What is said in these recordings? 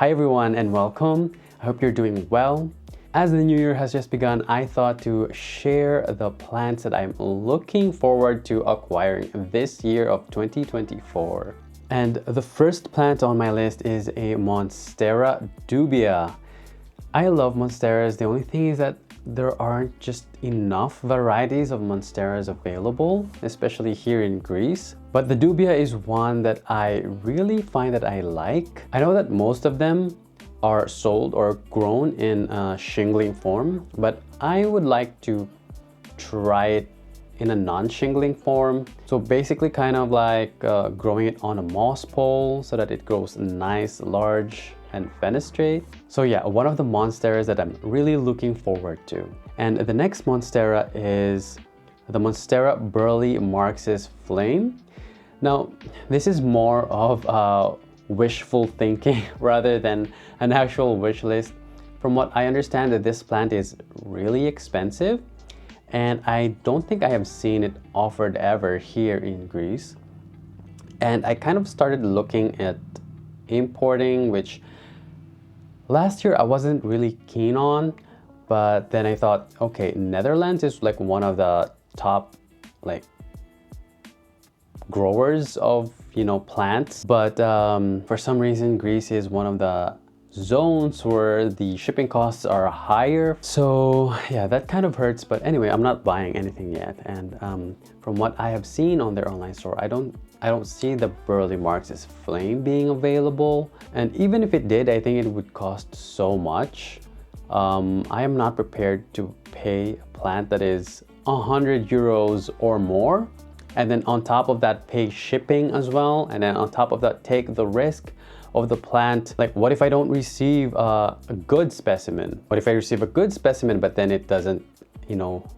Hi everyone and welcome. I hope you're doing well. As the new year has just begun, I thought to share the plants that I'm looking forward to acquiring this year of 2024. And the first plant on my list is a Monstera dubia. I love Monsteras. The only thing is that there aren't just enough varieties of Monsteras available, especially here in Greece. But the dubia is one that I really find that I like. I know that most of them are sold or grown in shingling form, but I would like to try it in a non-shingling form. So basically kind of like growing it on a moss pole so that it grows nice, large, and fenestrate. So yeah, one of the Monsteras that I'm really looking forward to. And the next Monstera is the Monstera Burley Marx's Flame. Now, this is more of wishful thinking rather than an actual wish list. From what I understand, that this plant is really expensive, and I don't think I have seen it offered ever here in Greece. And I kind of started looking at importing, which last year I wasn't really keen on, but then I thought, okay, Netherlands is like one of the top like growers of plants, but for some reason Greece is one of the zones where the shipping costs are higher. So yeah, that kind of hurts. But anyway, I'm not buying anything yet. And from what I have seen on their online store, I don't see the Burley Marx's Flame being available. And even if it did, I think it would cost so much. I am not prepared to pay a plant that is 100 euros or more, and then on top of that pay shipping as well, and then on top of that take the risk of the plant. Like, what if I don't receive a good specimen? What if I receive a good specimen but then it doesn't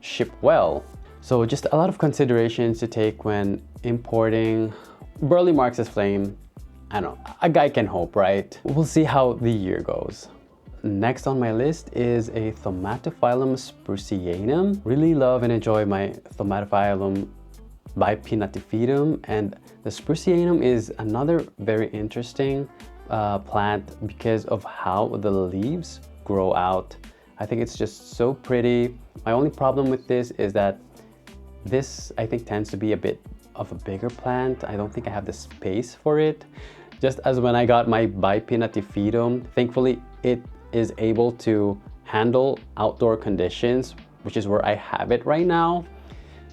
ship well? So just a lot of considerations to take when importing Burley Marx's Flame. I don't know, a guy can hope, right? We'll see how the year goes. Next on my list is a Thomatophyllum sprucianum. Really love and enjoy my Thomatophyllum bipinnatifidum, and the sprucianum is another very interesting plant because of how the leaves grow out. I think it's just so pretty. My only problem with this is that this, I think, tends to be a bit of a bigger plant. I don't think I have the space for it. Just as when I got my bipinnatifidum, thankfully it is able to handle outdoor conditions, which is where I have it right now.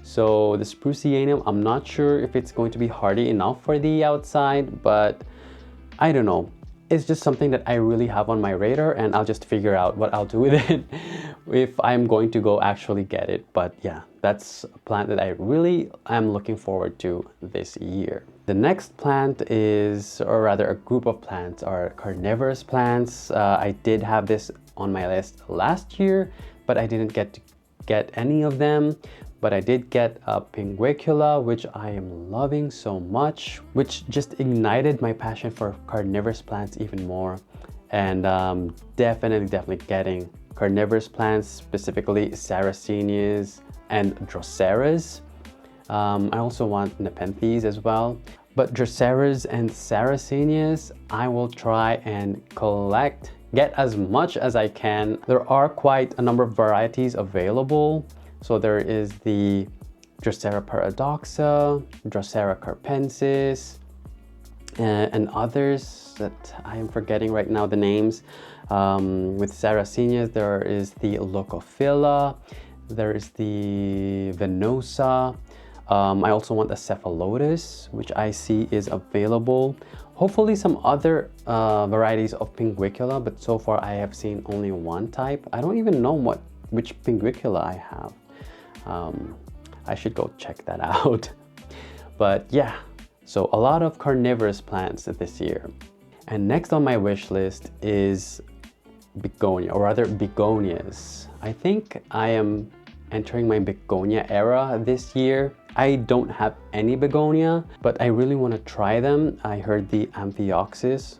So the sprucianum, I'm not sure if it's going to be hardy enough for the outside, but I don't know. It's just something that I really have on my radar, and I'll just figure out what I'll do with it if I'm going to go actually get it. But yeah, that's a plant that I really am looking forward to this year. The next plant is, or rather a group of plants, are carnivorous plants. I did have this on my list last year, but I didn't get to get any of them. But I did get a Pinguicula, which I am loving so much, which just ignited my passion for carnivorous plants even more. And definitely getting carnivorous plants, specifically Sarracenias and Droseras. I also want Nepenthes as well. But Droseras and Sarracenias, I will try and get as much as I can. There are quite a number of varieties available. So there is the Drosera paradoxa, Drosera carpensis, and others that I am forgetting right now the names. With Sarracenias, there is the Leucophila, there is the Venosa. I also want the Cephalotus, which I see is available. Hopefully some other varieties of Pinguicula, but so far I have seen only one type. I don't even know which Pinguicula I have. I should go check that out. But yeah, so a lot of carnivorous plants this year. And next on my wish list is begonia, or rather begonias. I think I am entering my begonia era this year. I don't have any begonia, but I really want to try them. I heard the Amphioxus,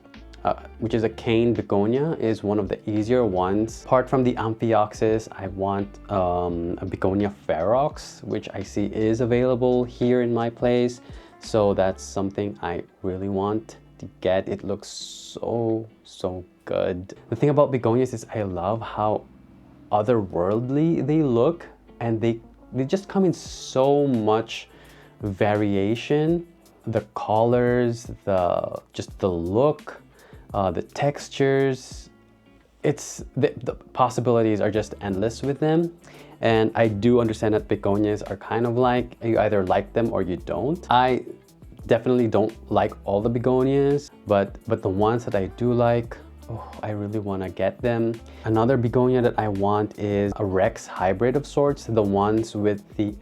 which is a cane begonia, is one of the easier ones. Apart from the Amphioxus, I want a begonia ferox, which I see is available here in my place. So that's something I really want to get. It looks so good. The thing about begonias is I love how otherworldly they look, and they just come in so much variation. The colors, just the look, the textures, the possibilities are just endless with them. And I do understand that begonias are kind of like, you either like them or you don't. I definitely don't like all the begonias, but the ones that I do like, oh, I really want to get them. Another begonia that I want is a Rex hybrid of sorts, the ones with the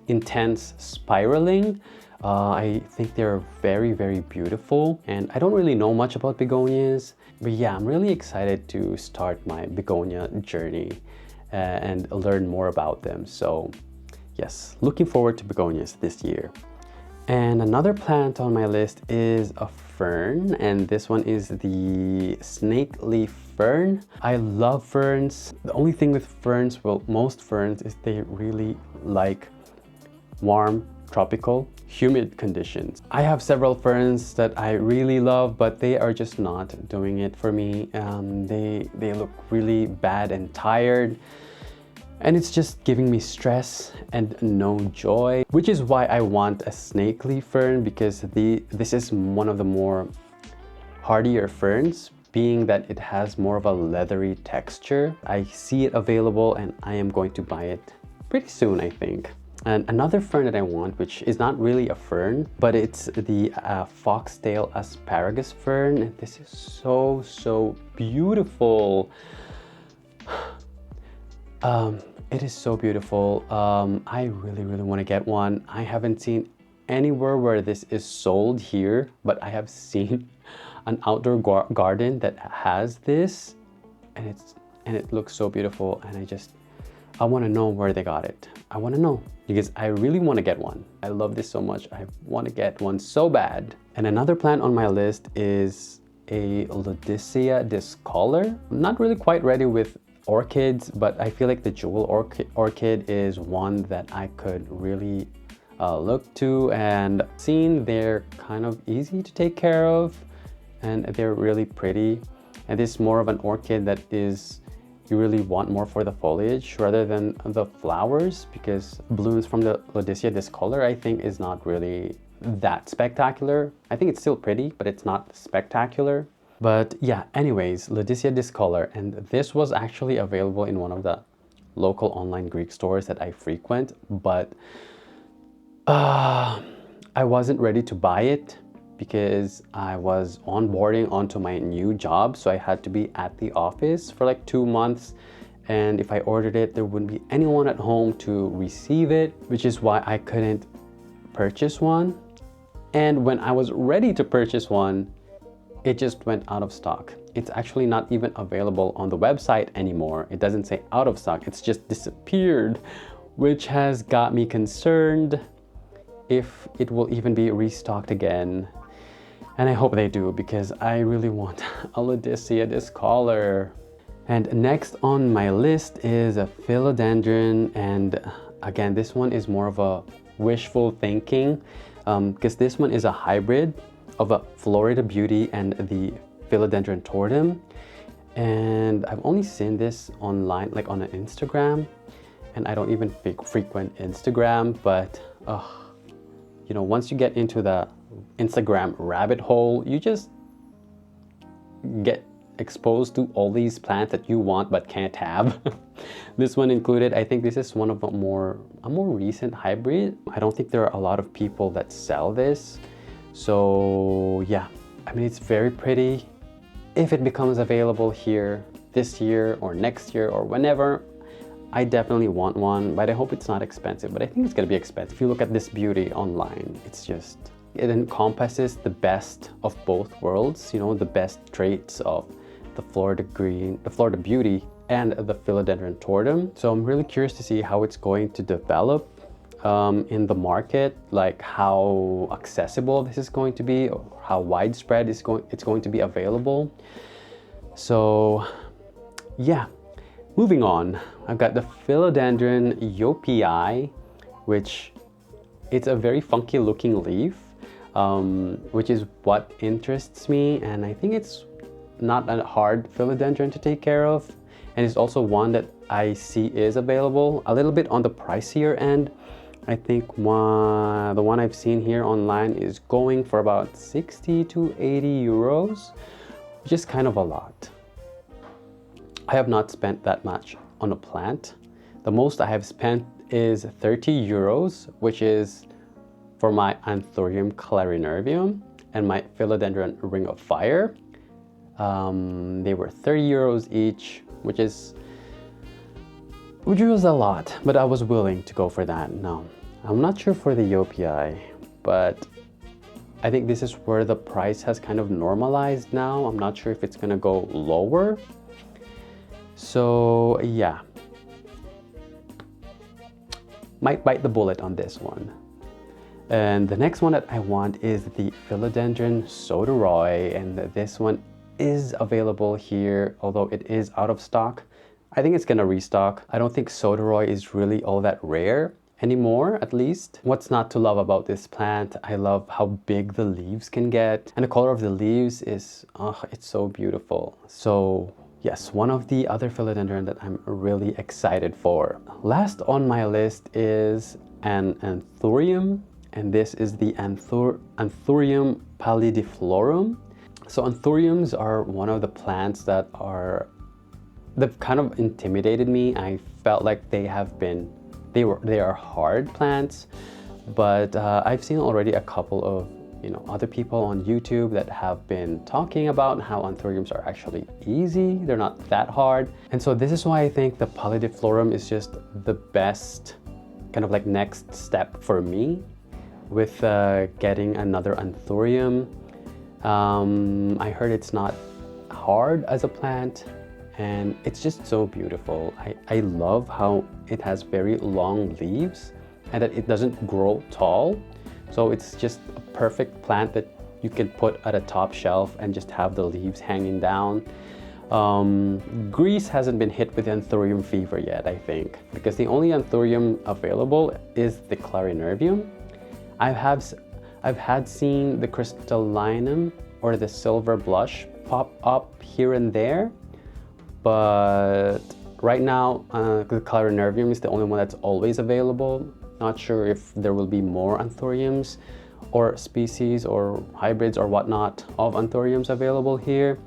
intense spiraling. I think they're very beautiful, and I don't really know much about begonias, but yeah, I'm really excited to start my begonia journey and learn more about them. So yes, looking forward to begonias this year. And another plant on my list is a fern, and this one is the snake leaf fern. I love ferns. The only thing with ferns, well, most ferns, is they really like warm, tropical, humid conditions. I have several ferns that I really love, but they are just not doing it for me. They look really bad and tired, and it's just giving me stress and no joy, which is why I want a snake leaf fern, because this is one of the more hardier ferns, being that it has more of a leathery texture. I see it available and I am going to buy it pretty soon, I think. And another fern that I want, which is not really a fern, but it's the foxtail asparagus fern. This is so beautiful. It is so beautiful. I really want to get one. I haven't seen anywhere where this is sold here, but I have seen an outdoor garden that has this, and it looks so beautiful, and I want to know where they got it. I want to know, because I really want to get one. I love this so much. I want to get one so bad. And another plant on my list is a Lodicea discolor. I'm not really quite ready with orchids, but I feel like the jewel orchid is one that I could really look to, and seen they're kind of easy to take care of, and they're really pretty. And this is more of an orchid that is, you really want more for the foliage rather than the flowers, because blooms from the Lodicea discolor, I think, is not really that spectacular. I think it's still pretty, but it's not spectacular. But yeah, anyways, Lodicea discolor, and this was actually available in one of the local online Greek stores that I frequent, but I wasn't ready to buy it because I was onboarding onto my new job, so I had to be at the office for like 2 months, and if I ordered it, there wouldn't be anyone at home to receive it, which is why I couldn't purchase one. And when I was ready to purchase one, it just went out of stock. It's actually not even available on the website anymore. It doesn't say out of stock, it's just disappeared, which has got me concerned if it will even be restocked again. And I hope they do, because I really want a Lodicea discolor. And next on my list is a philodendron, and again, this one is more of a wishful thinking, because this one is a hybrid of a Florida Beauty and the philodendron tortum. And I've only seen this online, like on an Instagram, and I don't even frequent Instagram, but you know, once you get into the Instagram rabbit hole, you just get exposed to all these plants that you want but can't have. This one included. I think this is one of a more recent hybrid. I don't think there are a lot of people that sell this. So yeah, I mean, it's very pretty. If it becomes available here this year or next year or whenever, I definitely want one, but I hope it's not expensive. But I think it's gonna be expensive. If you look at this beauty online, it encompasses the best of both worlds, you know, the best traits of the Florida green, the Florida Beauty, and the philodendron tortum. So I'm really curious to see how it's going to develop in the market, like how accessible this is going to be, or how widespread it's going to be available. So yeah, moving on, I've got the philodendron yopii, which it's a very funky looking leaf. which is what interests me. And I think it's not a hard philodendron to take care of. And it's also one that I see is available a little bit on the pricier end. I think the one I've seen here online is going for about 60 to 80 euros, which is kind of a lot. I have not spent that much on a plant. The most I have spent is 30 euros, which is for my Anthurium clarinervium and my philodendron ring of fire. They were 30 euros each, which was a lot, but I was willing to go for that. Now, I'm not sure for the Yopi, but I think this is where the price has kind of normalized now. I'm not sure if it's gonna go lower. So yeah, might bite the bullet on this one. And the next one that I want is the philodendron soderoy, and this one is available here, although it is out of stock. I think it's gonna restock. I don't think soderoy is really all that rare anymore, at least. What's not to love about this plant? I love how big the leaves can get, and the color of the leaves is, it's so beautiful. So yes, one of the other philodendron that I'm really excited for. Last on my list is an anthurium, and this is the Anthurium pallidiflorum. So anthuriums are one of the plants that they've kind of intimidated me. I felt like they are hard plants, but I've seen already a couple of other people on YouTube that have been talking about how anthuriums are actually easy. They're not that hard. And so this is why I think the pallidiflorum is just the best kind of like next step for me with getting another anthurium. I heard it's not hard as a plant, and it's just so beautiful. I love how it has very long leaves and that it doesn't grow tall. So it's just a perfect plant that you can put at a top shelf and just have the leaves hanging down. Greece hasn't been hit with anthurium fever yet, I think, because the only anthurium available is the clarinervium. I've had seen the crystallinum or the silver blush pop up here and there, but right now the clarinervium is the only one that's always available. Not sure if there will be more anthuriums or species or hybrids or whatnot of anthuriums available here.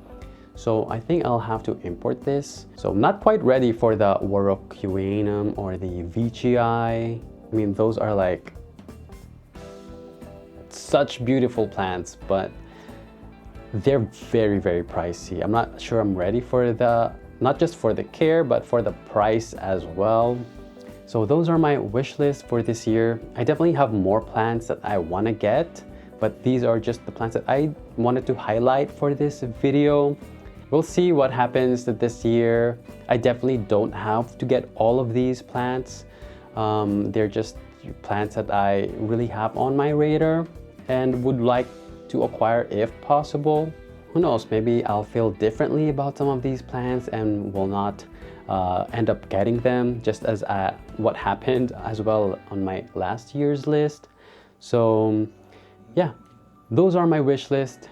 So I think I'll have to import this. So I'm not quite ready for the Warocqueanum or the Veitchii. I mean, those are like such beautiful plants, but they're very, very pricey. I'm not sure I'm ready for not just for the care, but for the price as well. So those are my wish list for this year. I definitely have more plants that I want to get, but these are just the plants that I wanted to highlight for this video. We'll see what happens this year. I definitely don't have to get all of these plants. They're just plants that I really have on my radar and would like to acquire if possible. Who knows, maybe I'll feel differently about some of these plants and will not end up getting them, just as what happened as well on my last year's list. So yeah, those are my wish list.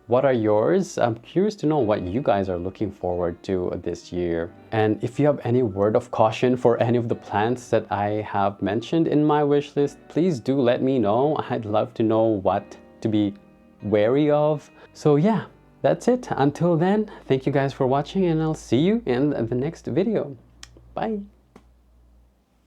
What are yours? I'm curious to know what you guys are looking forward to this year. And if you have any word of caution for any of the plants that I have mentioned in my wish list, please do let me know. I'd love to know what to be wary of. So yeah, that's it. Until then, thank you guys for watching, and I'll see you in the next video. Bye.